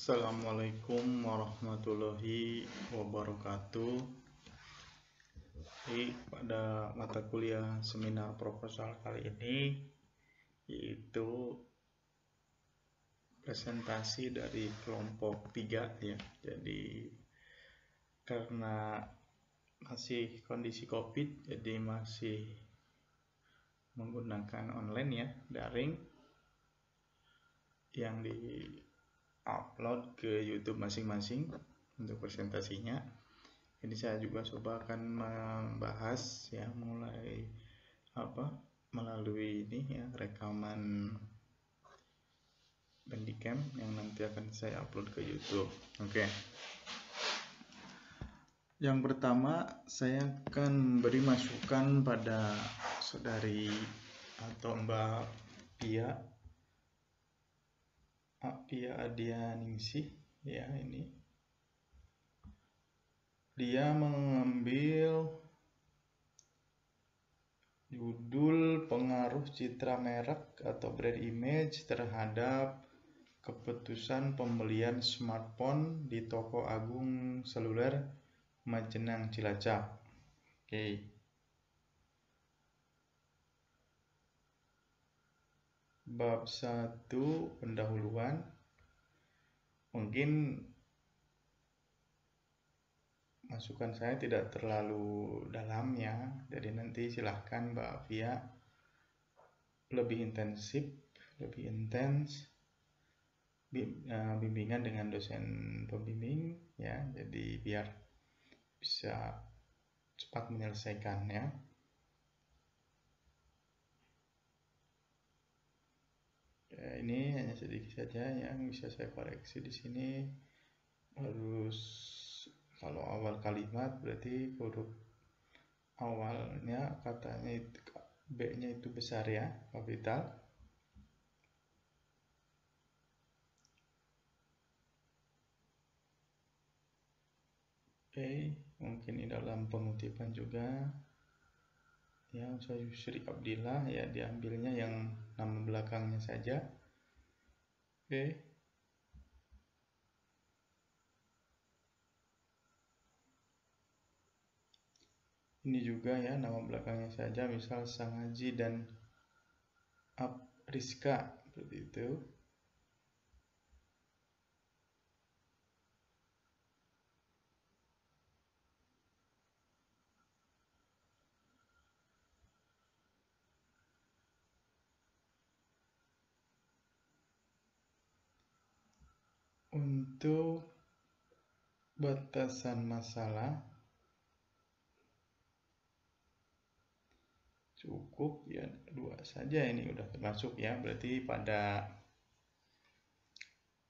Assalamualaikum warahmatullahi wabarakatuh. Pada mata kuliah seminar proposal kali ini yaitu presentasi dari kelompok 3 ya. Jadi karena masih kondisi Covid, jadi masih menggunakan online ya, daring, yang di upload ke YouTube masing-masing untuk presentasinya. Ini saya juga coba akan membahas ya, mulai melalui ini ya, rekaman Bandicam yang nanti akan saya upload ke YouTube. Oke. Yang pertama, saya akan beri masukan pada saudari atau Mbak Pia Adianingsih ya. Ini dia mengambil judul pengaruh citra merek atau brand image terhadap keputusan pembelian smartphone di Toko Agung Seluler Majenang Cilacap. Oke. Bab 1 pendahuluan. Mungkin masukan saya tidak terlalu dalam ya, jadi nanti silahkan Mbak Via lebih intens bimbingan dengan dosen pembimbing ya, jadi biar bisa cepat menyelesaikan ya. Ini hanya sedikit saja yang bisa saya koreksi di sini. Harus kalau awal kalimat berarti huruf awalnya katanya itu B-nya itu besar ya, kapital. Oke, mungkin di dalam pengutipan juga ya, saya Yusri Abdillah ya, diambilnya yang nama belakangnya saja. Oke. Ini juga ya, nama belakangnya saja, misal Sangaji dan Rizka seperti itu. Untuk batasan masalah cukup ya 2 saja, ini udah termasuk ya, berarti pada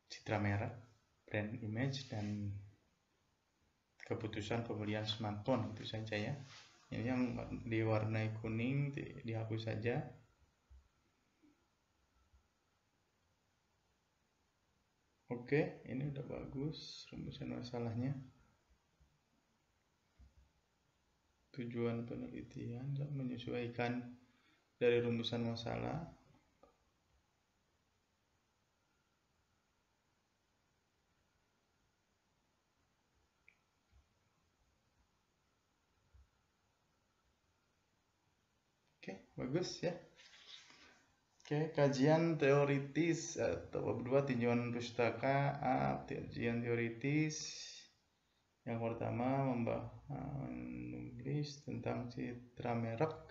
citra merek, brand image, dan keputusan pembelian smartphone, itu saja ya. Ini yang diwarnai kuning dihapus saja. Oke, ini udah bagus rumusan masalahnya. Tujuan penelitian menyesuaikan dari rumusan masalah. Oke, bagus ya. Oke, kajian teoritis atau bab 2 tinjauan pustaka A, kajian teoritis. Yang pertama menulis tentang citra merek.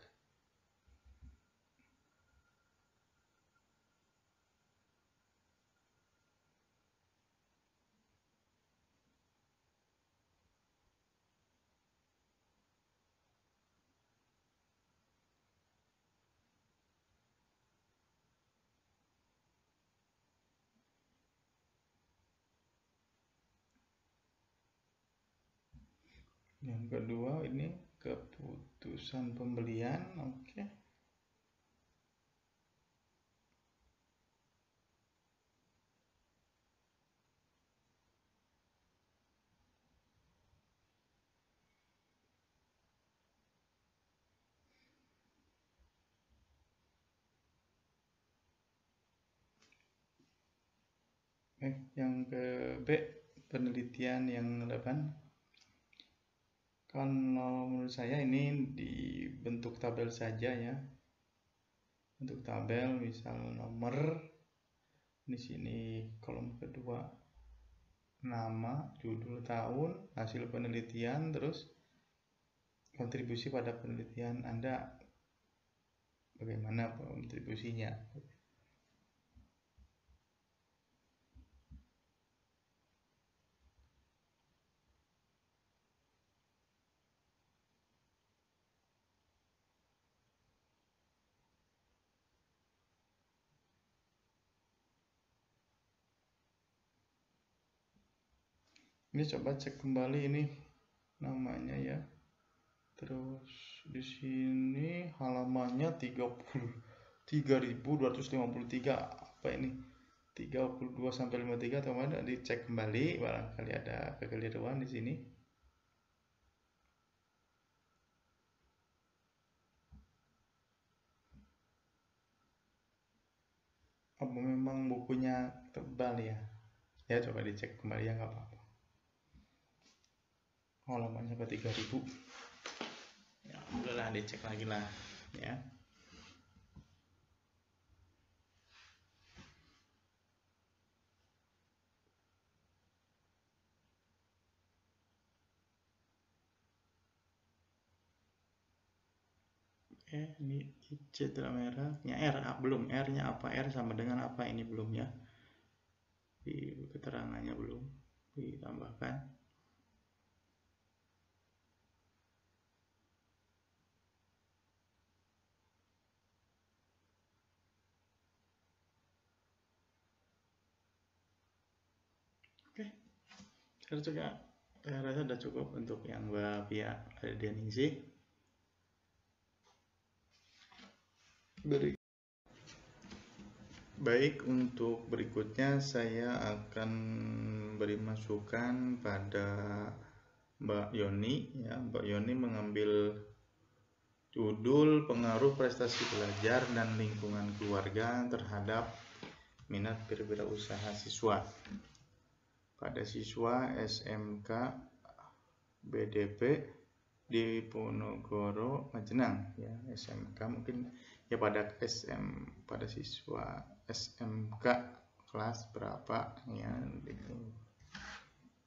Yang kedua ini keputusan pembelian. Oke. Yang ke B, penelitian yang 8. Kalau menurut saya ini dibentuk tabel saja ya. Bentuk tabel misal nomor, di sini kolom kedua nama, judul, tahun, hasil penelitian, terus kontribusi pada penelitian Anda, bagaimana kontribusinya. Ini coba cek kembali ini namanya ya. Terus di sini halamannya 33.253. Apa ini? 32 sampai 53 atau mana? Dicek kembali, barangkali ada kekeliruan di sini. Apa memang bukunya tebal ya? Ya coba dicek kembali ya, nggak apa-apa. Halamannya sampai 3000. Ya udahlah, dicek lagi lah ya. Ini citra merahnya R, belum. R-nya apa? R sama dengan apa? Ini belum ya. Di keterangannya belum ditambahkan. Oke, saya juga rasa sudah cukup untuk yang Mbak Pia Ardianingsih. Baik, untuk berikutnya saya akan beri masukan pada Mbak Yoni ya. Mbak Yoni mengambil judul pengaruh prestasi belajar dan lingkungan keluarga terhadap minat berwirausaha siswa. Pada siswa SMK BDP di Ponorogo, Majenang ya, SMK mungkin ya, pada siswa SMK kelas berapa ya gitu.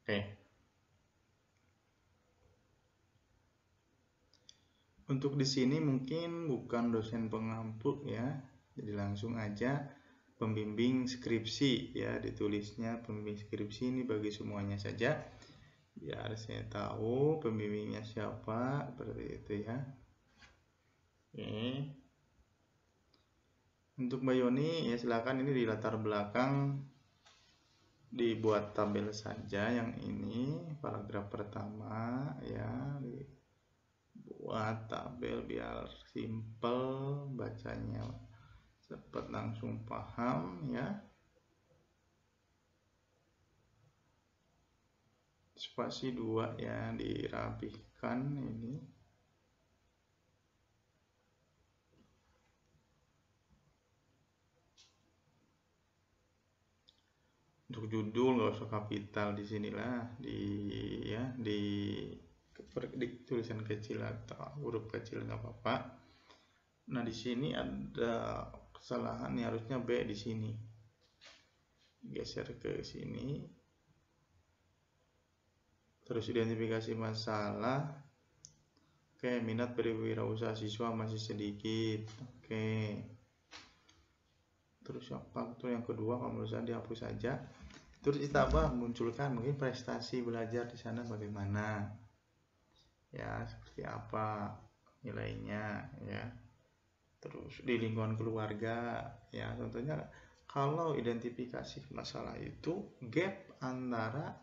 Oke. Untuk di sini mungkin bukan dosen pengampu ya, jadi langsung aja pembimbing skripsi ya, ditulisnya pembimbing skripsi ini bagi semuanya saja biar saya tahu pembimbingnya siapa, seperti itu ya. Oke. Untuk Mbak Yoni ya silakan, ini di latar belakang dibuat tabel saja, yang ini paragraf pertama ya, dibuat tabel biar simple bacanya, cepat langsung paham ya. Spasi 2 ya, dirapihkan ini. Untuk judul nggak usah kapital di sinilah, di tulisan kecil atau huruf kecil nggak apa-apa. Nah di sini ada kesalahan nih, harusnya B di sini, geser ke sini. Terus identifikasi masalah. Oke, minat berwirausaha siswa masih sedikit. Oke. Terus faktor yang kedua, kalau menurut saya dihapus saja. Terus ditambah munculkan mungkin prestasi belajar di sana bagaimana ya, seperti apa nilainya ya. Terus di lingkungan keluarga ya, contohnya kalau identifikasi masalah itu gap antara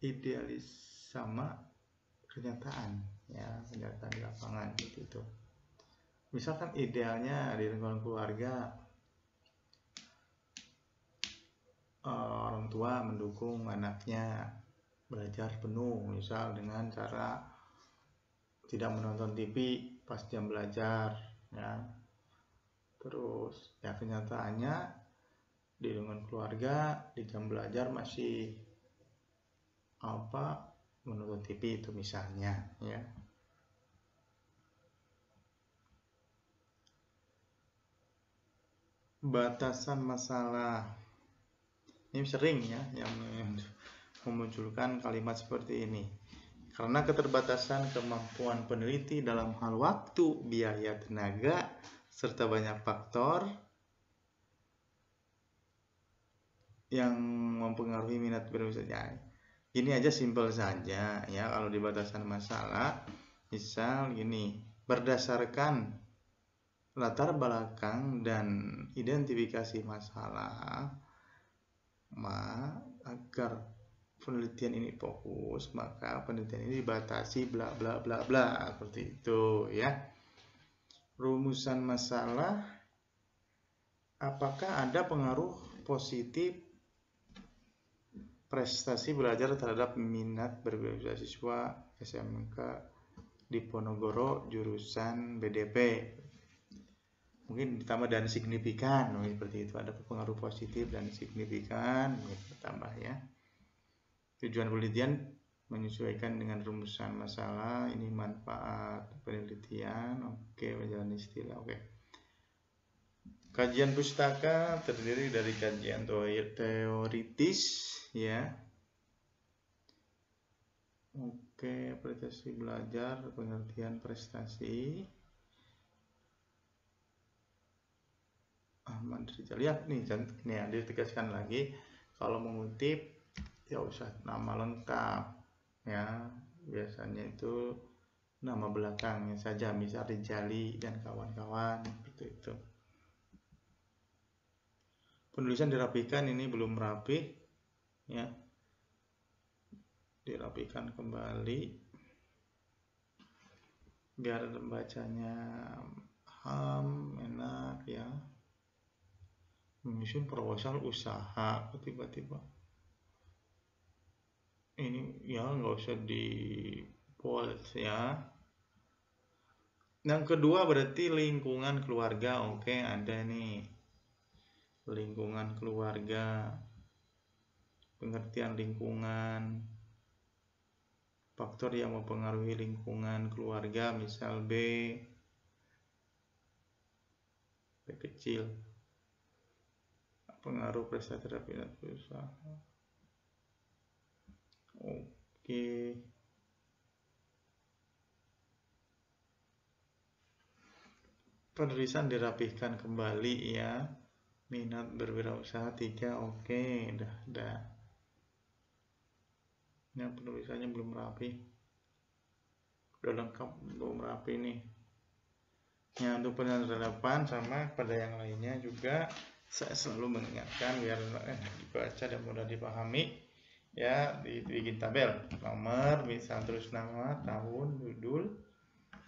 idealis sama kenyataan ya, kenyataan di lapangan gitu. Misalkan idealnya di lingkungan keluarga, orang tua mendukung anaknya belajar penuh, misal dengan cara tidak menonton TV pas jam belajar ya. Terus ya kenyataannya di lingkungan keluarga, di jam belajar masih menonton TV itu misalnya ya. Batasan masalah ini sering ya yang memunculkan kalimat seperti ini. Karena keterbatasan kemampuan peneliti dalam hal waktu, biaya, tenaga, serta banyak faktor yang mempengaruhi minat berwisata. Ini aja simpel saja ya, kalau di batasan masalah, misal gini, berdasarkan latar belakang dan identifikasi masalah, agar penelitian ini fokus, maka penelitian ini dibatasi bla bla bla bla, seperti itu ya. Rumusan masalah, apakah ada pengaruh positif prestasi belajar terhadap minat berwirausaha siswa SMK Diponegoro jurusan BDP? Mungkin ditambah dan signifikan, seperti itu. Ada pengaruh positif dan signifikan, ditambah ya. Tujuan penelitian menyesuaikan dengan rumusan masalah. Ini manfaat penelitian. Oke, penjelasan istilah. Oke. Kajian pustaka terdiri dari kajian teoritis ya. Oke, prestasi belajar, pengertian prestasi. Ahmad Rizal ya, nih ya, ditegaskan lagi kalau mengutip ya usah nama lengkap ya, biasanya itu nama belakangnya saja, misal Rizali dan kawan-kawan seperti itu. Penulisan dirapikan, ini belum rapi ya, dirapikan kembali biar bacanya enak ya. Menyusun proposal usaha, tiba-tiba ini ya nggak usah di bold ya. Yang kedua berarti lingkungan keluarga. Oke, ada nih lingkungan keluarga, pengertian lingkungan, faktor yang mempengaruhi lingkungan keluarga, misal B kecil, pengaruh prestasi terhadap minat berusaha. Oke. Penulisan dirapihkan kembali ya. Minat berwirausaha 3, oke, udah. Yang penulisannya belum rapi. Udah lengkap, belum rapi nih. Ya, untuk penilaian relevan sama pada yang lainnya juga saya selalu mengingatkan biar dibaca dan mudah dipahami ya, dibikin tabel nomor, misal terus nama, tahun, judul,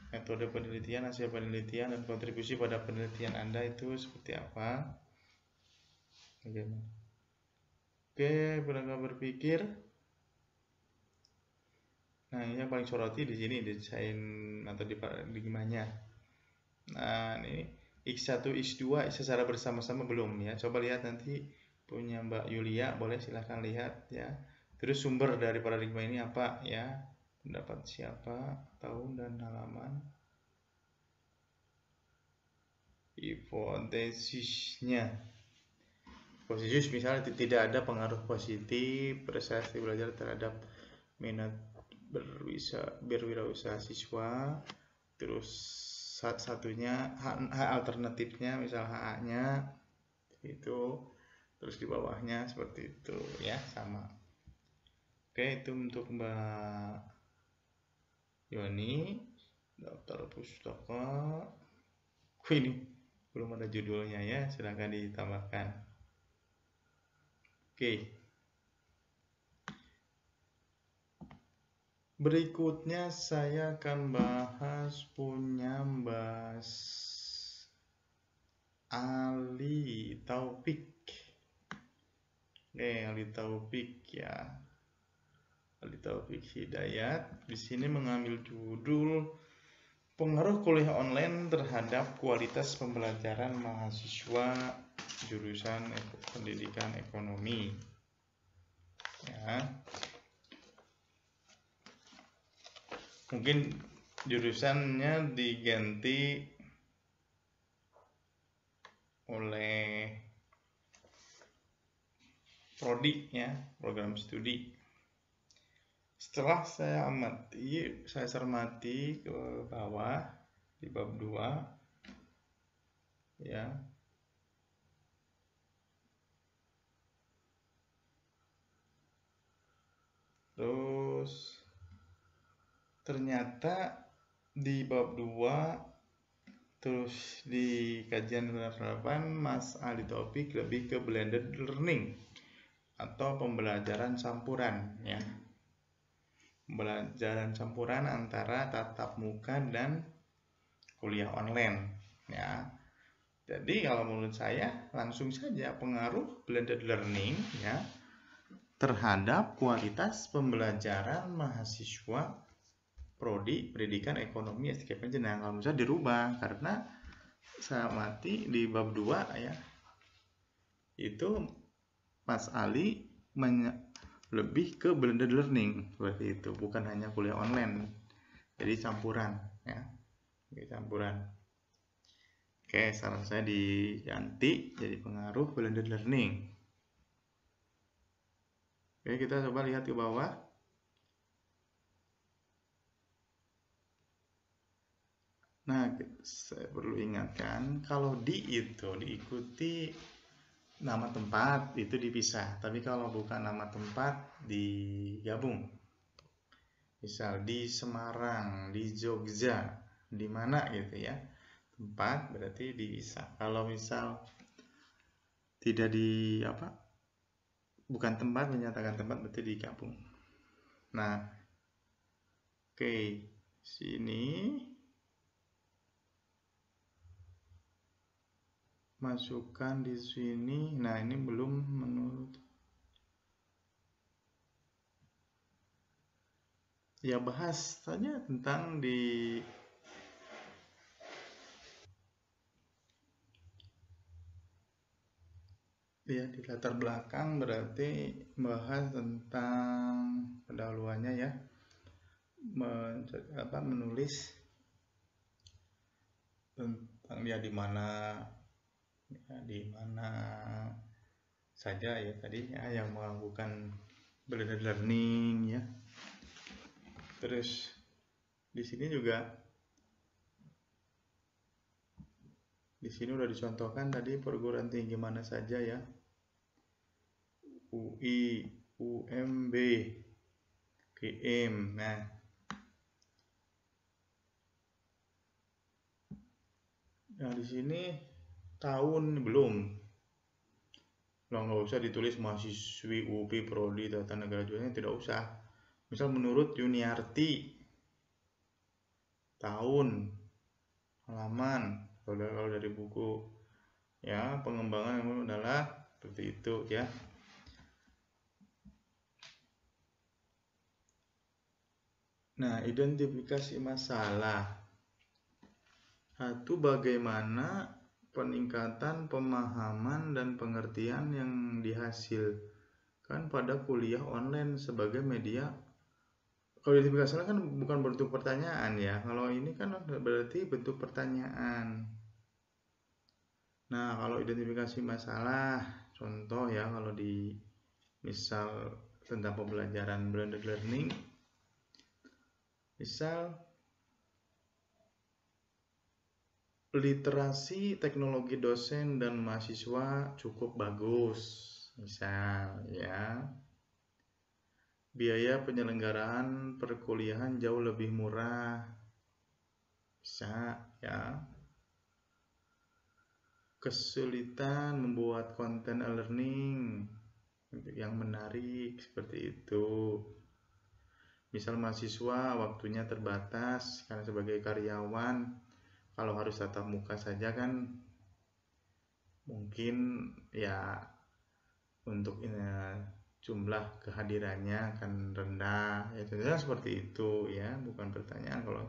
metode penelitian, hasil penelitian, dan kontribusi pada penelitian Anda itu seperti apa. Oke, pernah berpikir. Nah, ini yang paling soroti di sini desain atau di paradigmanya. Nah, ini X1, X2 secara bersama-sama belum ya. Coba lihat nanti punya Mbak Yulia, boleh silahkan lihat ya. Terus sumber dari paradigma ini apa ya? Pendapat siapa, tahun dan halaman. Hipotesisnya. Hipotesis misalnya tidak ada pengaruh positif prestasi belajar terhadap minat berwirausaha siswa. Terus satunya hak alternatifnya, misal HA-nya itu, terus di bawahnya seperti itu ya, sama. Oke, itu untuk Mbak Yoni. Daftar pustaka. Ini belum ada judulnya ya, silahkan ditambahkan. Oke. Berikutnya saya akan bahas punya Mbak Ali Taufik. Ali Taufik ya. Ali Taufik Hidayat di sini mengambil judul Pengaruh kuliah online terhadap kualitas pembelajaran mahasiswa jurusan pendidikan ekonomi. Ya, mungkin jurusannya diganti oleh prodi ya, program studi. Setelah saya cermati ke bawah di bab 2 ya. Terus ternyata di bab 2 terus di kajian 8 Mas Ali Taufik lebih ke blended learning atau pembelajaran campuran ya. Pembelajaran campuran antara tatap muka dan kuliah online ya. Jadi kalau menurut saya langsung saja pengaruh blended learning ya terhadap kualitas pembelajaran mahasiswa prodi pendidikan ekonomi S3 Penjenang. Kalau misalnya dirubah karena saya amati di bab 2 ya itu Mas Ali lebih ke blended learning seperti itu, bukan hanya kuliah online, jadi campuran ya, jadi campuran. Oke, saran saya diganti jadi pengaruh blended learning. Oke, kita coba lihat ke bawah. Nah, saya perlu ingatkan kalau itu diikuti nama tempat itu dipisah, tapi kalau bukan nama tempat digabung. Misal di Semarang, di Jogja, di mana gitu ya. Tempat berarti dipisah. Kalau misal tidak bukan tempat menyatakan tempat berarti digabung. Nah, oke, sini masukkan di sini. Nah, ini belum menurut ya, bahas saja tentang di latar belakang, berarti bahas tentang pendahuluannya ya, menulis tentang dia di mana saja ya tadi ya yang melakukan blended learning ya. Terus di sini udah dicontohkan tadi perguruan tinggi mana saja ya, UI, UMB, UGM. Nah, di sini tahun belum. Nggak usah ditulis mahasiswi UPI Prodi Tata Negara Jurusan, tidak usah. Misal menurut Yuniarti tahun, halaman, kalau dari buku ya pengembangan adalah seperti itu ya. Nah, identifikasi masalah. Satu, bagaimana peningkatan pemahaman dan pengertian yang dihasilkan pada kuliah online sebagai media. Kalau identifikasi masalah kan bukan bentuk pertanyaan ya. Kalau ini kan berarti bentuk pertanyaan. Nah, kalau identifikasi masalah, contoh ya, kalau di misal tentang pembelajaran blended learning, misal literasi teknologi dosen dan mahasiswa cukup bagus, misal ya. Biaya penyelenggaraan perkuliahan jauh lebih murah, bisa ya. Kesulitan membuat konten e-learning yang menarik seperti itu. Misal mahasiswa waktunya terbatas karena sebagai karyawan, kalau harus tatap muka saja kan mungkin ya untuk jumlah kehadirannya akan rendah ya, seperti itu ya, bukan pertanyaan. Kalau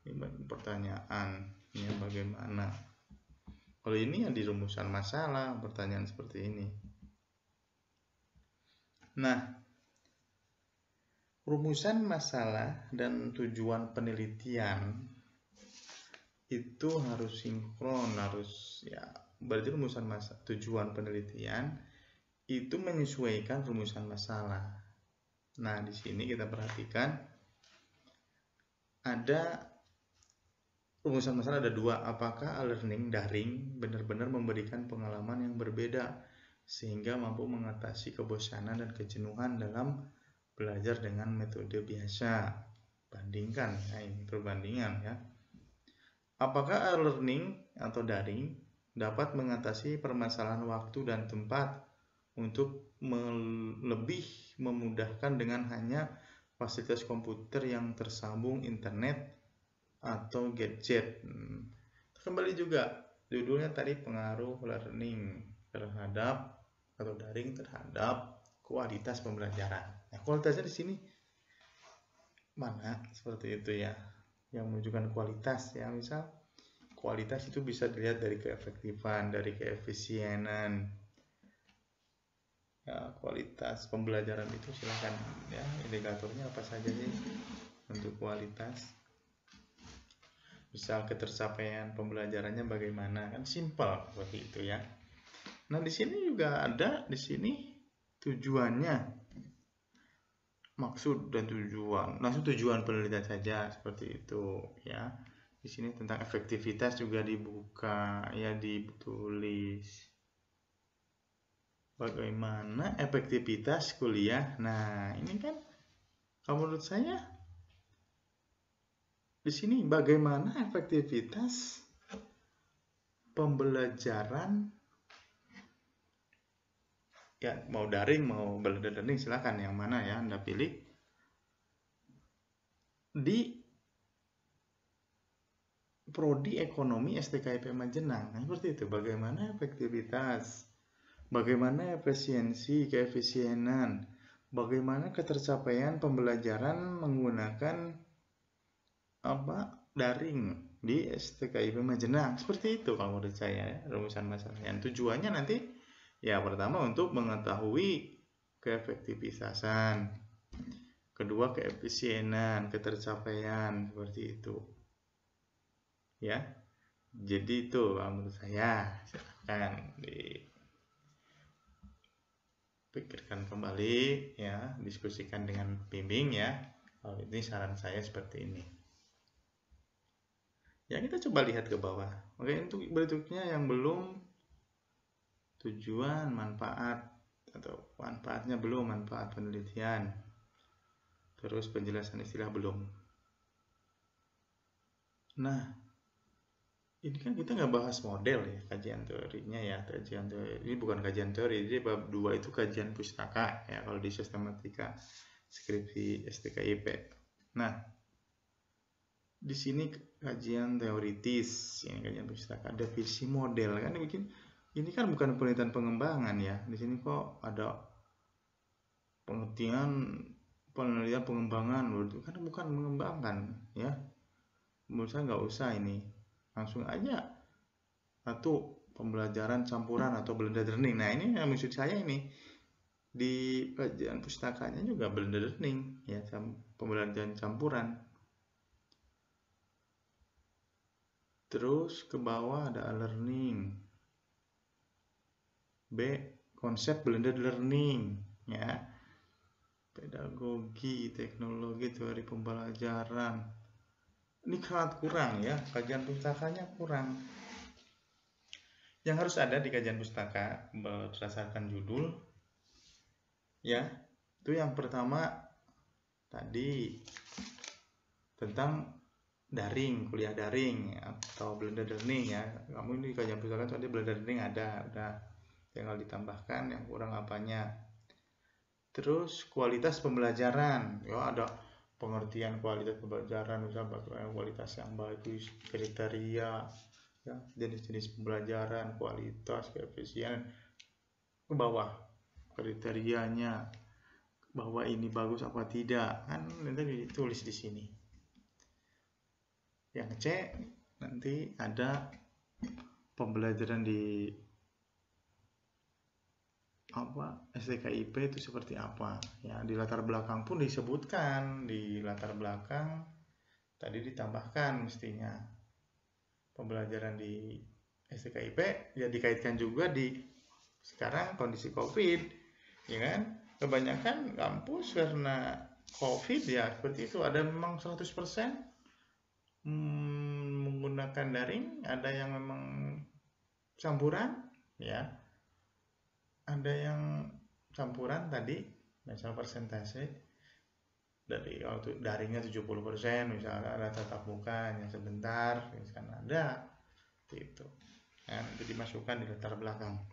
Ini pertanyaannya bagaimana. Kalau ini ya di rumusan masalah, pertanyaan seperti ini. Nah, rumusan masalah dan tujuan penelitian itu harus sinkron, harus ya, berarti rumusan masalah, tujuan penelitian itu menyesuaikan rumusan masalah. Nah, di sini kita perhatikan ada rumusan masalah ada dua. Apakah e-learning daring benar-benar memberikan pengalaman yang berbeda sehingga mampu mengatasi kebosanan dan kejenuhan dalam belajar dengan metode biasa? Bandingkan, ya, ini perbandingan ya. Apakah e-learning atau daring dapat mengatasi permasalahan waktu dan tempat untuk lebih memudahkan dengan hanya fasilitas komputer yang tersambung internet atau gadget? Kembali juga judulnya tadi, pengaruh learning terhadap atau daring terhadap kualitas pembelajaran. Nah, kualitasnya di sini mana? Seperti itu ya, yang menunjukkan kualitas ya. Misal kualitas itu bisa dilihat dari keefektifan, dari keefisienan. Ya, kualitas pembelajaran itu silakan ya, indikatornya apa saja sih untuk kualitas. Misal ketercapaian pembelajarannya bagaimana, kan simpel seperti itu ya. Nah, di sini juga ada di sini tujuannya, maksud dan tujuan. Langsung tujuan penelitian saja seperti itu ya. Di sini tentang efektivitas juga dibuka ya, ditulis. Bagaimana efektivitas kuliah? Nah, ini kan kalau menurut saya di sini bagaimana efektivitas pembelajaran ya, mau daring mau belajar daring silakan yang mana ya Anda pilih. Di Prodi Ekonomi STKIP Majenang, nah, seperti itu. Bagaimana efektivitas, bagaimana efisiensi, keefisienan, bagaimana ketercapaian pembelajaran menggunakan daring di STKIP Majenang. Seperti itu kalau menurut saya ya, rumusan masalahnya. Tujuannya nanti ya, pertama untuk mengetahui keefektivitasan, kedua keefisienan, ketercapaian, seperti itu ya. Jadi itu menurut saya, silahkan dipikirkan kembali ya, diskusikan dengan bimbing ya. Oh, ini saran saya seperti ini ya. Kita coba lihat ke bawah. Oke, untuk berikutnya yang belum, tujuan, manfaat atau manfaatnya belum, manfaat penelitian, terus penjelasan istilah belum. Nah, ini kan kita nggak bahas model ya, kajian teorinya ya. Kajian teori ini bukan kajian teori, jadi bab 2 itu kajian pustaka ya kalau di sistematika skripsi STKIP. Nah, di sini kajian teoritis, ini kajian pustaka, definisi model kan bikin. Ini kan bukan penelitian pengembangan ya. Di sini kok ada pengertian penelitian pengembangan, itu kan bukan mengembangkan ya. Menurut saya nggak usah ini, langsung aja satu pembelajaran campuran atau blended learning. Nah, ini yang maksud saya ini di kajian pustakanya juga blended learning ya, pembelajaran campuran. Terus ke bawah ada learning. B, konsep blended learning ya. Pedagogi, teknologi, teori pembelajaran. Ini sangat kurang ya, kajian pustakanya kurang. Yang harus ada di kajian pustaka berdasarkan judul ya, itu yang pertama tadi tentang daring, kuliah daring atau blended learning ya. Kamu ini kajian pustaka tadi blended learning ada, udah tinggal ditambahkan yang kurang apanya. Terus kualitas pembelajaran ya, ada pengertian kualitas pembelajaran, misalnya kualitas yang bagus, kriteria ya, jenis-jenis pembelajaran, kualitas, keefisienan, ke bawah kriterianya, bahwa ini bagus apa tidak kan nanti ditulis di sini. Yang C nanti ada pembelajaran di STKIP itu seperti apa ya, di latar belakang pun disebutkan, di latar belakang tadi ditambahkan mestinya pembelajaran di STKIP ya, dikaitkan juga di sekarang kondisi COVID ya kan, kebanyakan kampus karena COVID ya seperti itu, ada memang 100% menggunakan daring, ada yang memang campuran ya, ada yang campuran tadi, misal persentase dari daringnya 70%, misalnya ada tatap muka hanya sebentar, misalnya ada gitu kan, itu dimasukkan di latar belakang.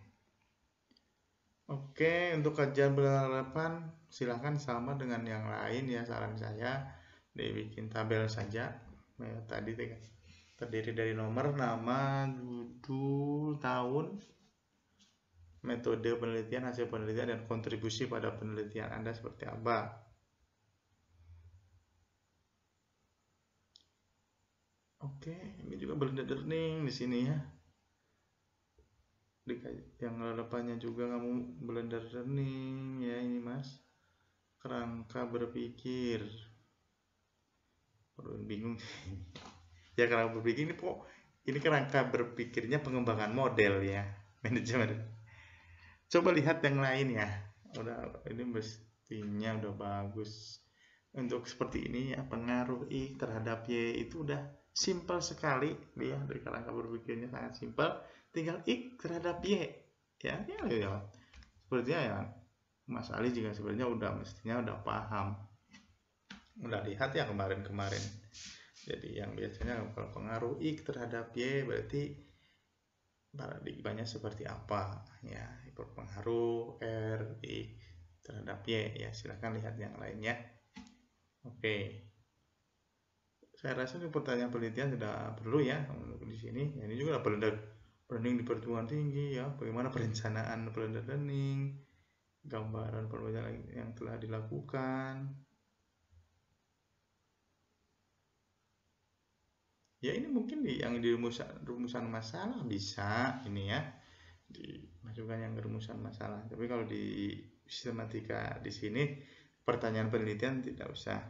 Oke, untuk kajian berhadapan silahkan sama dengan yang lain ya, saran saya dibikin tabel saja ya, tadi terdiri dari nomor, nama, judul, tahun, metode penelitian, hasil penelitian, dan kontribusi pada penelitian Anda seperti apa. Oke, ini juga blended learning di sini ya. Yang depannya juga kamu blended learning ya, ini Mas. Kerangka berpikir. Perlu bingung. Ya, kerangka berpikir ini kerangka berpikirnya pengembangan model ya, manajemen. Coba lihat yang lain ya. Ini mestinya udah bagus. Untuk seperti ini ya, pengaruh I terhadap Y itu udah simple sekali dia, dari kerangka berpikirnya sangat simple, tinggal X terhadap Y ya. Sepertinya ya Mas Ali juga sebenarnya mestinya udah paham, udah lihat ya kemarin. Jadi yang biasanya kalau pengaruh X terhadap Y berarti paradigmanya seperti apa ya, berpengaruh R X terhadap Y ya. Silahkan lihat yang lainnya. Oke, saya rasa ini pertanyaan penelitian sudah perlu ya untuk di sini. Ya, ini juga blended learning di perguruan tinggi ya. Bagaimana perencanaan blended learning, gambaran pembelajaran yang telah dilakukan. Ya, ini mungkin yang di rumusan masalah bisa ini ya, dimasukkan yang rumusan masalah. Tapi kalau di sistematika di sini pertanyaan penelitian tidak usah.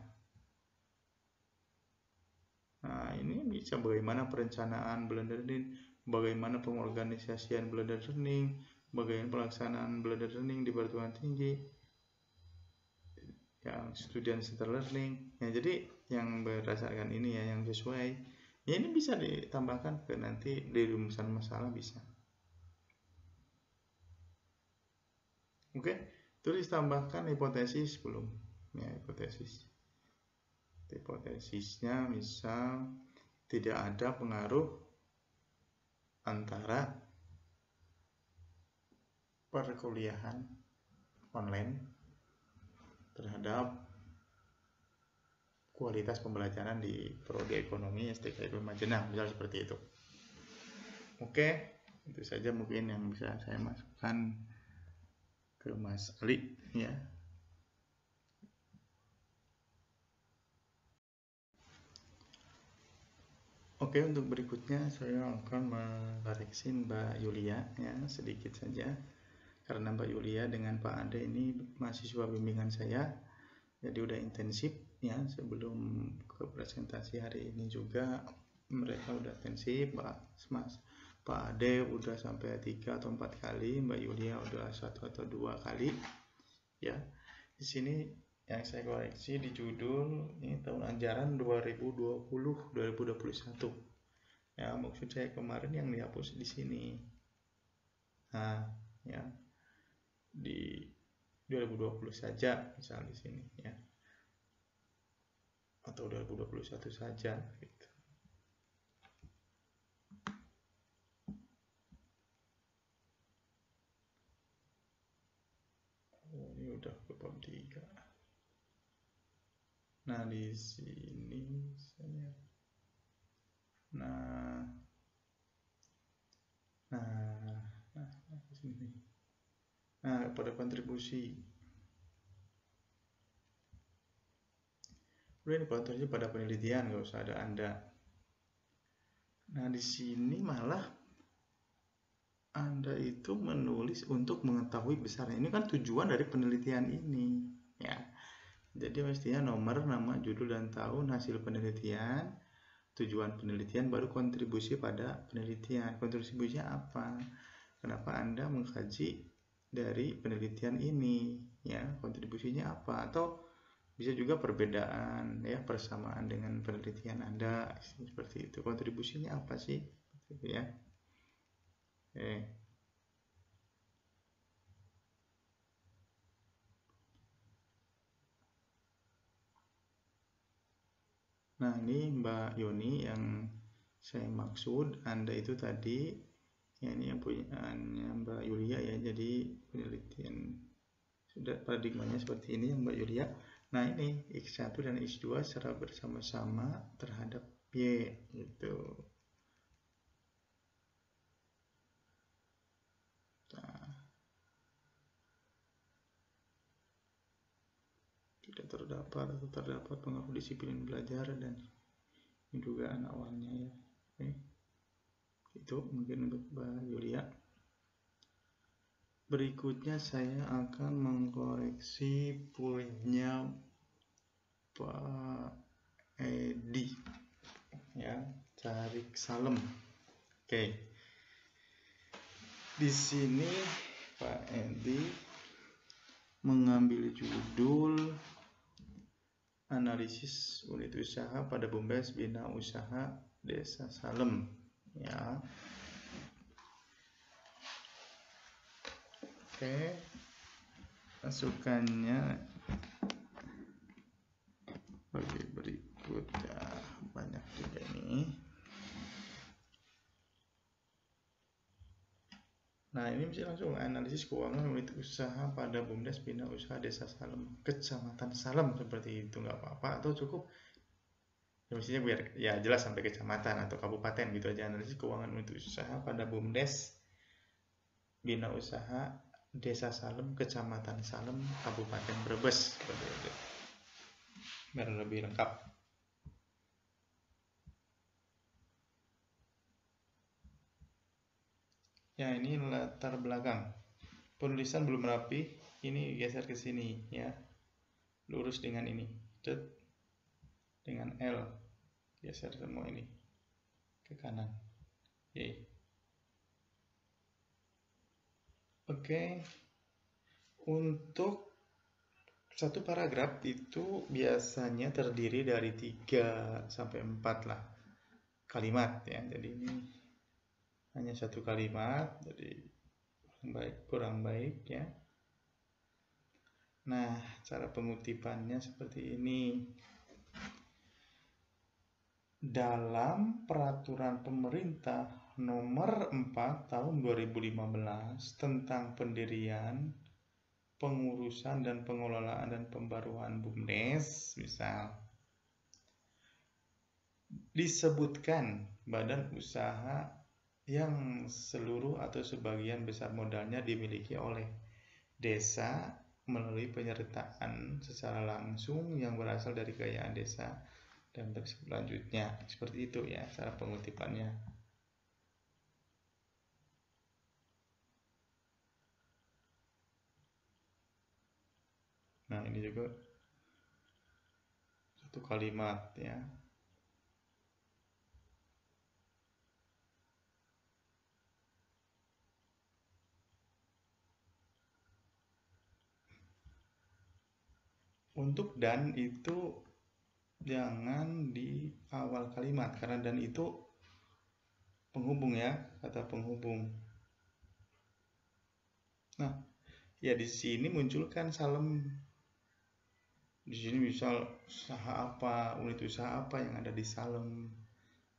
Nah, ini bisa bagaimana perencanaan blended learning, bagaimana pengorganisasian blended learning, bagaimana pelaksanaan blended learning di perguruan tinggi, yang student centered learning. Ya, jadi yang berdasarkan ini ya, yang sesuai. Ya, ini bisa ditambahkan ke nanti di rumusan masalah bisa. Oke, tulis tambahkan hipotesis belum? Ya, hipotesis. Hipotesisnya misal tidak ada pengaruh antara perkuliahan online terhadap kualitas pembelajaran di prodi ekonomi STKIP Majenang, misal seperti itu. Oke, itu saja mungkin yang bisa saya masukkan ke Mas Ali ya. Oke, untuk berikutnya saya akan mengoreksi Mbak Yulia ya, sedikit saja. Karena Mbak Yulia dengan Pak Ade ini mahasiswa bimbingan saya, jadi udah intensif ya. Sebelum ke presentasi hari ini juga mereka udah intensif. Pak Ade udah sampai 3 atau 4 kali, Mbak Yulia udah 1 atau 2 kali ya. Di sini yang saya koreksi di judul ini tahun ajaran 2020-2021 ya, maksud saya kemarin yang dihapus di sini. Nah ya, di 2020 saja misal di sini ya, atau 2021 saja gitu. Ini udah ke bab 3. Nah, di sini saya di sini. Nah, pada kontribusi. Udah, ini kontribusi pada penelitian, nggak usah ada Anda. Nah, di sini malah Anda itu menulis untuk mengetahui besarnya. Ini kan tujuan dari penelitian ini, ya. Jadi mestinya nomor, nama, judul, dan tahun hasil penelitian, tujuan penelitian, baru kontribusi pada penelitian. Kontribusinya apa? Kenapa Anda mengkaji dari penelitian ini, ya? Kontribusinya apa? Atau bisa juga perbedaan, ya, persamaan dengan penelitian Anda, seperti itu. Kontribusinya apa sih? Gitu ya. Oke. Nah, ini Mbak Yoni yang saya maksud. Anda itu tadi, ya, ini yang punyanya Mbak Yulia, ya. Jadi penelitian sudah paradigmanya seperti ini yang Mbak Yulia. Nah, ini X1 dan X2 secara bersama-sama terhadap Y, gitu. Nah, tidak terdapat atau terdapat pengaruh disiplin belajar dan dugaan awalnya, ya. Oke. Itu mungkin untuk Mbak Yulia. Berikutnya saya akan mengkoreksi punya Pak Edi, ya, Tarik Salem. Oke. Di sini Pak Edi mengambil judul analisis unit usaha pada BUMDes Bina Usaha Desa Salem, ya. Oke, masukannya bagi berikut, ya, banyak juga ini. Nah, ini bisa langsung analisis keuangan unit usaha pada BUMDes Bina Usaha Desa Salem, Kecamatan Salem, seperti itu, nggak apa-apa, atau cukup ya, mestinya biar ya jelas sampai kecamatan atau kabupaten gitu aja. Analisis keuangan unit usaha pada BUMDes Bina Usaha Desa Salem, Kecamatan Salem, Kabupaten Brebes, seperti itu, biar lebih lengkap. Ya, ini latar belakang. Penulisan belum rapi, ini geser ke sini, ya. Lurus dengan ini, dengan L, geser semua ini ke kanan. Yeay. Oke. Untuk satu paragraf itu biasanya terdiri dari 3 sampai 4 lah kalimat, ya. Jadi ini hanya satu kalimat, jadi kurang baik, ya. Nah, cara pengutipannya seperti ini. Dalam peraturan pemerintah nomor 4 tahun 2015 tentang pendirian, pengurusan dan pengelolaan dan pembaruan BUMDes, misal disebutkan badan usaha yang seluruh atau sebagian besar modalnya dimiliki oleh desa melalui penyertaan secara langsung yang berasal dari kekayaan desa dan selanjutnya, seperti itu, ya, cara pengutipannya. Nah, ini juga satu kalimat, ya. Untuk dan itu jangan di awal kalimat, karena dan itu penghubung, ya, kata penghubung. Nah, ya, di sini munculkan Salem. Di sini misal usaha apa, unit usaha apa yang ada di Salem,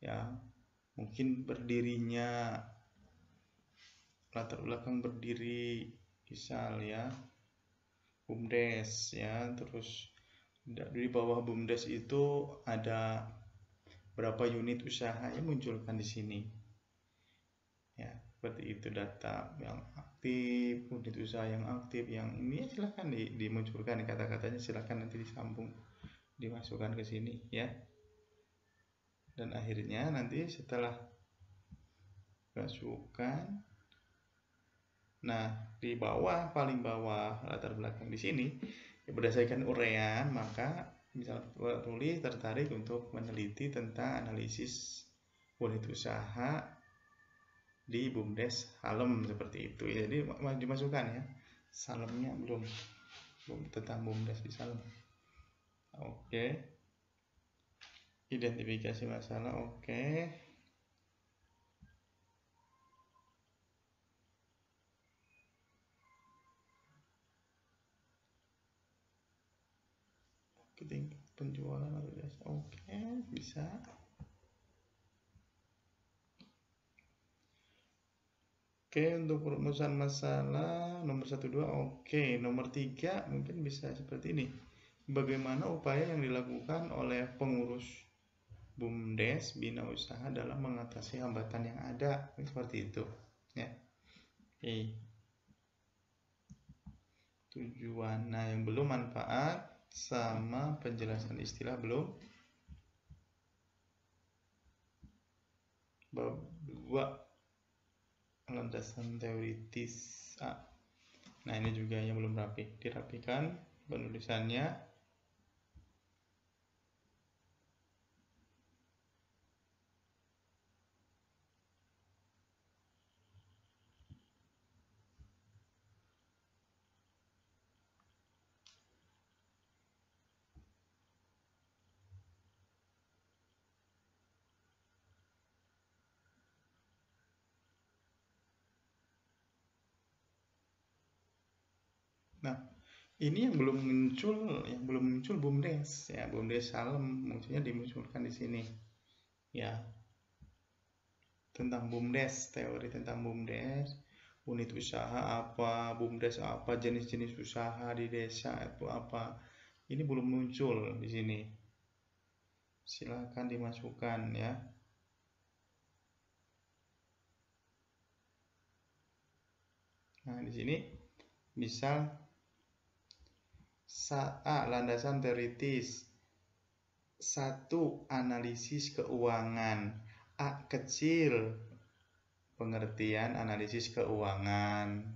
ya. Mungkin berdirinya, latar belakang berdiri, misal, ya, BUMDes, ya. Terus di bawah BUMDes itu ada berapa unit usaha yang munculkan di sini, ya, seperti itu. Data yang aktif, unit usaha yang aktif, yang ini, ya, silahkan dimunculkan kata-katanya, silahkan nanti disambung, dimasukkan ke sini, ya. Dan akhirnya nanti setelah masukkan. Nah, di bawah, paling bawah latar belakang di sini berdasarkan uraian, maka misal tulis tertarik untuk meneliti tentang analisis unit usaha di BUMDes Salem, seperti itu. Jadi dimasukkan ya, Salemnya belum tentang BUMDes di Salem. Oke. Identifikasi masalah, oke. Tingkat penjualan oke, bisa. Oke, untuk perumusan masalah nomor 1, 2, oke. Nomor 3 mungkin bisa seperti ini. Bagaimana upaya yang dilakukan oleh pengurus BUMDes Bina Usaha dalam mengatasi hambatan yang ada, seperti itu ya. Oke. Tujuan, nah yang belum manfaat sama penjelasan istilah belum. Bab 2 landasan teoritis A. Nah ini juga yang belum rapi, dirapikan penulisannya. Nah, ini yang belum muncul BUMDes ya, BUMDes Salem maksudnya dimunculkan di sini. Ya. Tentang BUMDes, teori tentang BUMDes, unit usaha apa, BUMDes apa, jenis-jenis usaha di desa itu apa. Ini belum muncul di sini. Silakan dimasukkan ya. Nah, di sini misal landasan teoritis. 1. Analisis keuangan. A kecil, pengertian analisis keuangan.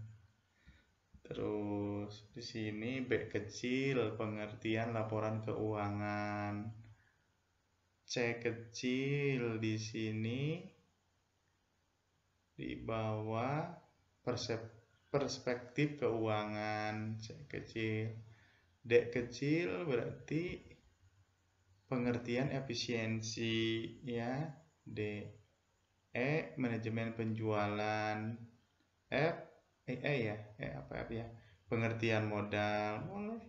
Terus di sini B kecil, pengertian laporan keuangan. C kecil di sini di bawah perspektif keuangan. C kecil. D kecil berarti pengertian efisiensi ya. D. E manajemen penjualan. F apa F ya? Pengertian modal. Boleh.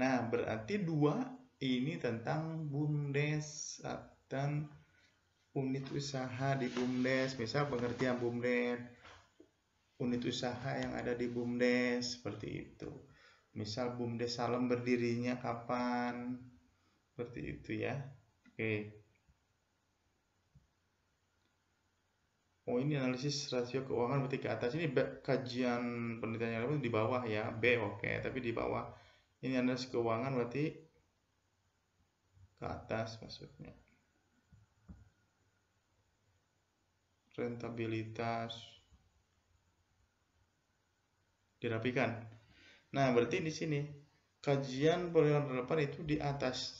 Nah, berarti 2 ini tentang BUMDes dan unit usaha di BUMDes. Misal pengertian BUMDes, unit usaha yang ada di BUMDes, seperti itu. Misal BUMDes Salem berdirinya kapan, seperti itu ya. Oke. Oh, ini analisis rasio keuangan berarti ke atas. Ini kajian penelitiannya di bawah ya. B oke, tapi di bawah. Ini analisis keuangan berarti ke atas maksudnya. Rentabilitas dirapikan. Nah, berarti di sini kajian penelitian relevan itu di atas,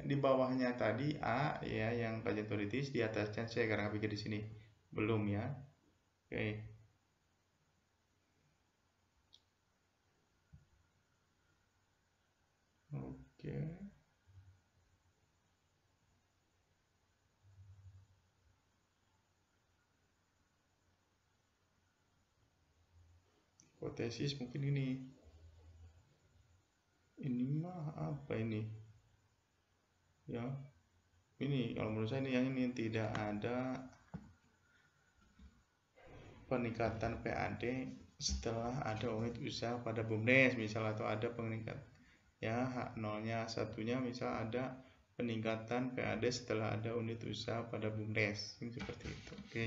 di bawahnya tadi A ya, yang kajian teoritis, di atasnya C karena pikir di sini belum ya. Oke. Oke. Hipotesis mungkin ini mah apa ini ya, ini kalau menurut saya ini yang ini tidak ada peningkatan PAD setelah ada unit usaha pada BUMDes misal, atau ada peningkat ya H0-nya satunya misal ada peningkatan PAD setelah ada unit usaha pada BUMDes, ini seperti itu. Oke,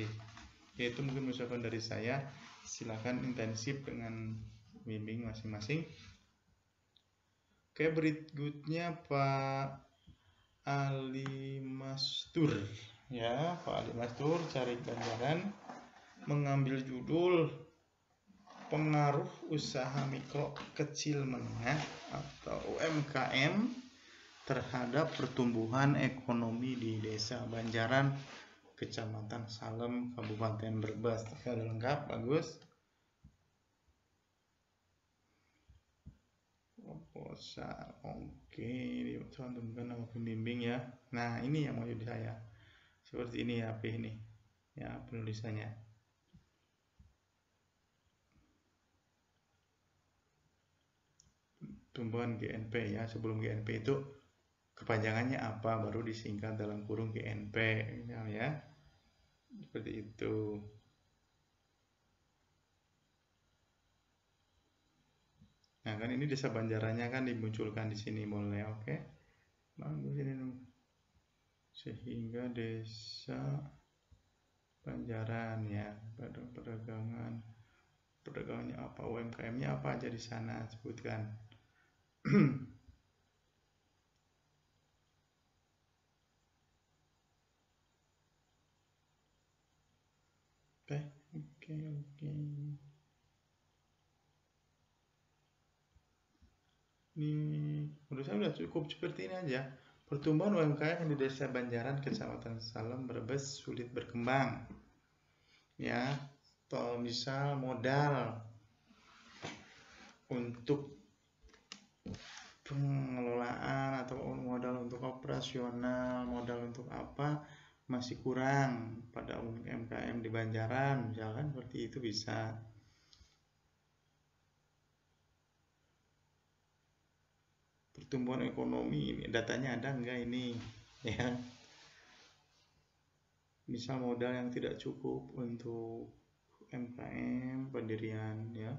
itu mungkin masukan dari saya. Silakan intensif dengan bimbing masing-masing. Oke, berikutnya Pak Ali Mastur ya, Pak Ali Mastur cari gambaran mengambil judul pengaruh usaha mikro kecil menengah atau UMKM terhadap pertumbuhan ekonomi di Desa Banjaran, Kecamatan Salem, Kabupaten Brebes. Sudah lengkap, bagus. Proposal, oke, dicantumkan nama pembimbing ya. Nah, ini yang mau jadi saya. Seperti ini ya, P ini. Ya, penulisannya. Tumbuhan GNP ya, sebelum GNP itu kepanjangannya apa, baru disingkat dalam kurung GNP ya. Seperti itu. Nah, kan ini Desa Banjarannya kan dimunculkan di sini mulai, oke. Bagus ini dulu. Sehingga Desa Banjaran ya, perdagangannya apa, UMKM-nya apa aja di sana sebutkan. Oke. Ini menurut saya sudah cukup seperti ini aja. Pertumbuhan UMKM di Desa Banjaran, Kecamatan Salem, Brebes sulit berkembang. Ya, misal modal untuk pengelolaan atau modal untuk operasional, modal untuk apa masih kurang pada UMKM di Banjaran, misalkan seperti itu bisa. Pertumbuhan ekonomi ini datanya ada enggak ini ya, misal modal yang tidak cukup untuk UMKM pendirian ya,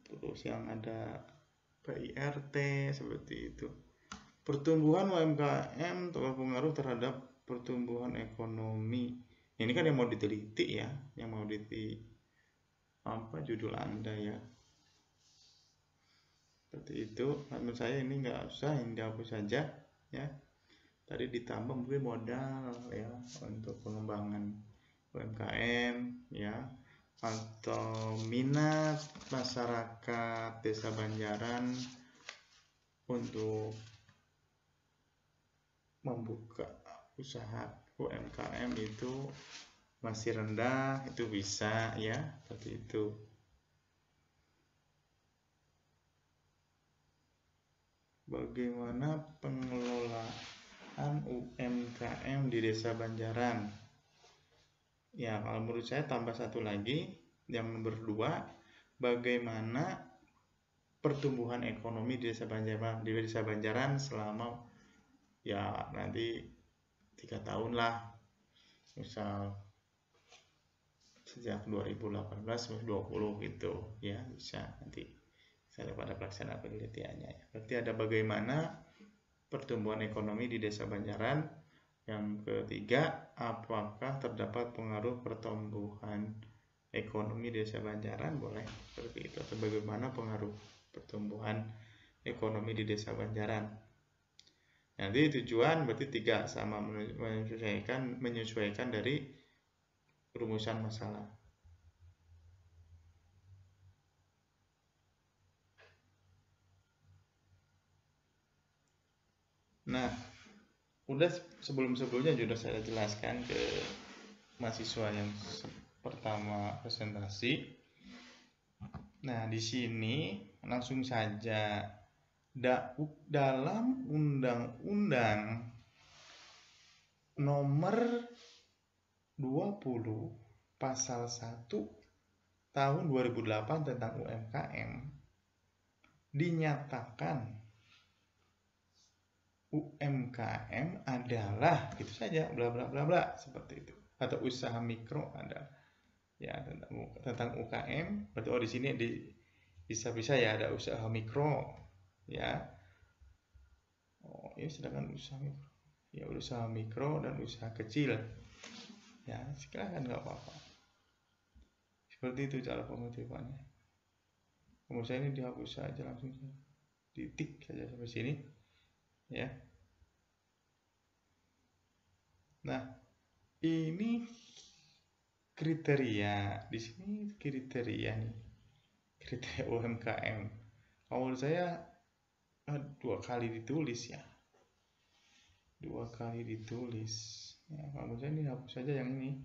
terus yang ada PIRT seperti itu. Pertumbuhan UMKM berpengaruh terhadap pertumbuhan ekonomi. Ini kan yang mau diteliti ya, yang mau diteliti apa judul Anda ya. Seperti itu. Menurut saya ini nggak usah, ini dihapus saja ya. Tadi ditambah mungkin modal ya untuk pengembangan UMKM ya, atau minat masyarakat Desa Banjaran untuk membuka usaha UMKM itu masih rendah, itu bisa ya, seperti itu. Bagaimana pengelolaan UMKM di Desa Banjaran? Ya, kalau menurut saya tambah satu lagi, yang nomor 2, bagaimana pertumbuhan ekonomi di Desa Banjaran selama ya nanti 3 tahun lah, misal sejak 2018-2020 gitu ya, bisa nanti saya pada pelaksanaan penelitiannya ya. Berarti ada bagaimana pertumbuhan ekonomi di Desa Banjaran. Yang ketiga, apakah terdapat pengaruh pertumbuhan ekonomi Desa Banjaran, boleh seperti itu, atau bagaimana pengaruh pertumbuhan ekonomi di Desa Banjaran. Nanti tujuan berarti 3 sama, menyesuaikan dari rumusan masalah. Nah, udah sebelumnya sudah saya jelaskan ke mahasiswa yang pertama presentasi. Nah, di sini langsung saja, dalam Undang-Undang Nomor 20 Pasal 1 Tahun 2008 tentang UMKM dinyatakan UMKM adalah gitu saja, bla bla bla bla, seperti itu. Atau usaha mikro adalah ya, tentang UKM. Berarti di sini bisa ya ada usaha mikro ya. Oh, ini sedangkan usaha mikro. Ya, usaha mikro dan usaha kecil. Ya, silakan nggak apa-apa. Seperti itu cara pengutipannya. Kemudian ini dihapus saja langsung, titik saja sampai sini. Ya. Nah, ini kriteria di sini, kriteria nih, kriteria UMKM. Kalau menurut saya 2 kali ditulis ya, 2 kali ditulis. Ya, kalau menurut saya ini hapus saja yang ini.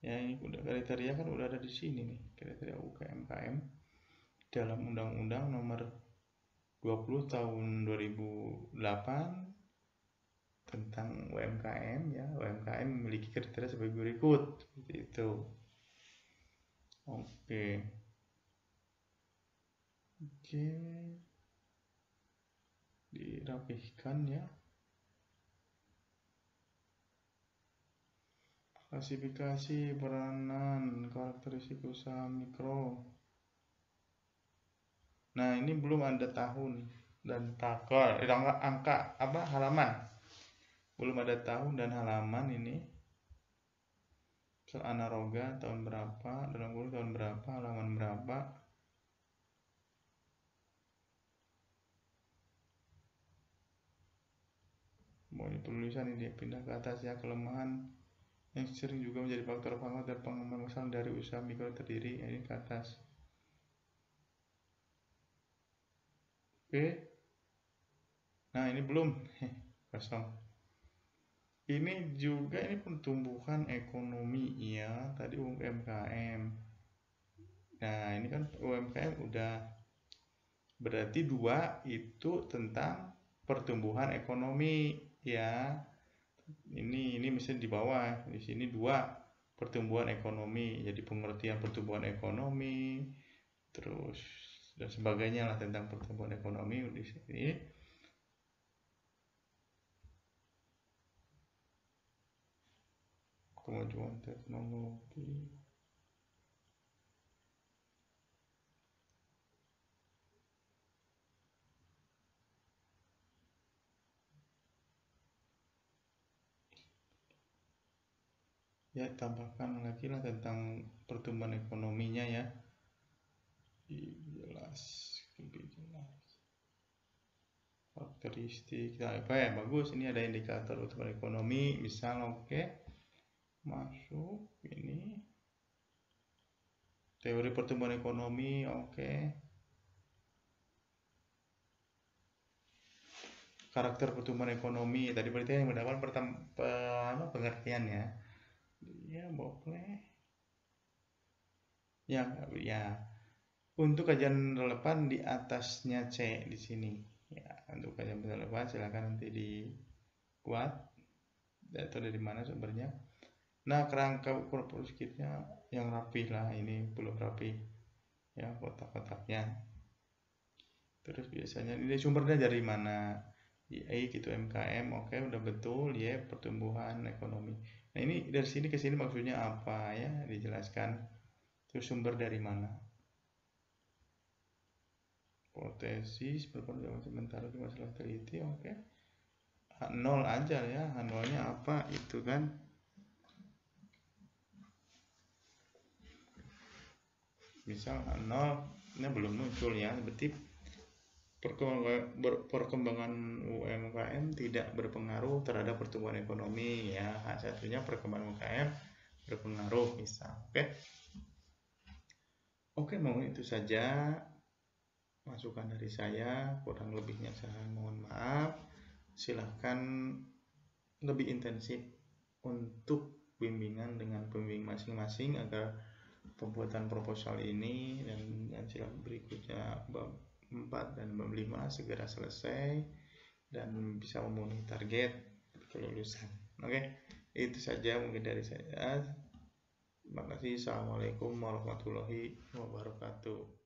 Ya, ini udah kriteria kan udah ada di sini nih, kriteria UMKM dalam Undang-Undang Nomor 20 tahun 2008 tentang UMKM ya. UMKM memiliki kriteria sebagai berikut, seperti itu. Oke, dirapihkan ya. Klasifikasi peranan karakteristik usaha mikro. Nah, ini belum ada tahun dan angka apa halaman. Belum ada tahun dan halaman ini. Anaroga tahun berapa, dalam kurung tahun berapa, halaman berapa. Mau penulisan ini pindah ke atas ya. Kelemahan yang sering juga menjadi faktor dan pengembangan masalah dari usaha mikro terdiri, ini ke atas. Oke. Nah, ini belum kosong. Ini juga ini pertumbuhan ekonomi ya, tadi UMKM. Nah, ini kan UMKM udah berarti 2 itu tentang pertumbuhan ekonomi ya. Ini misalnya di bawah, di sini 2 pertumbuhan ekonomi, jadi pengertian pertumbuhan ekonomi terus dan sebagainya lah tentang pertumbuhan ekonomi di sini. Kemajuan teknologi. Ya, tambahkan lagi lah tentang pertumbuhan ekonominya ya. Lebih jelas. Karakteristik. Nah, apa ya? Bagus, ini ada indikator pertumbuhan ekonomi, misal oke. Masuk ini. Teori pertumbuhan ekonomi, oke. Karakter pertumbuhan ekonomi, tadi berarti yang mendapat pengertian ya. Ya, boleh. Ya. Untuk kajian relevan di atasnya C di sini. Ya, untuk kajian relevan silakan nanti dibuat. Atau dari mana sumbernya. Nah, kerangka ukur kitnya yang rapi lah, ini belum rapi. Ya, kotak-kotaknya. Terus biasanya ini sumbernya dari mana? Gitu MKM, oke, udah betul ya, pertumbuhan ekonomi. Nah, ini dari sini ke sini maksudnya apa ya, dijelaskan. Terus sumber dari mana? Potensi berpendapat sementara di masalah teliti, oke. H0 aja ya, H0-nya apa itu kan. Misal H0 nya belum muncul ya, berarti perkembangan UMKM tidak berpengaruh terhadap pertumbuhan ekonomi ya. Satunya perkembangan UMKM berpengaruh misal. Oke, mohon itu saja masukan dari saya, kurang lebihnya saya mohon maaf. Silahkan lebih intensif untuk bimbingan dengan pembimbing masing-masing agar pembuatan proposal ini dan silahkan berikutnya bab 4 dan bab 5 segera selesai dan bisa memenuhi target kelulusan. Oke, itu saja mungkin dari saya. Terima kasih. Assalamualaikum warahmatullahi wabarakatuh.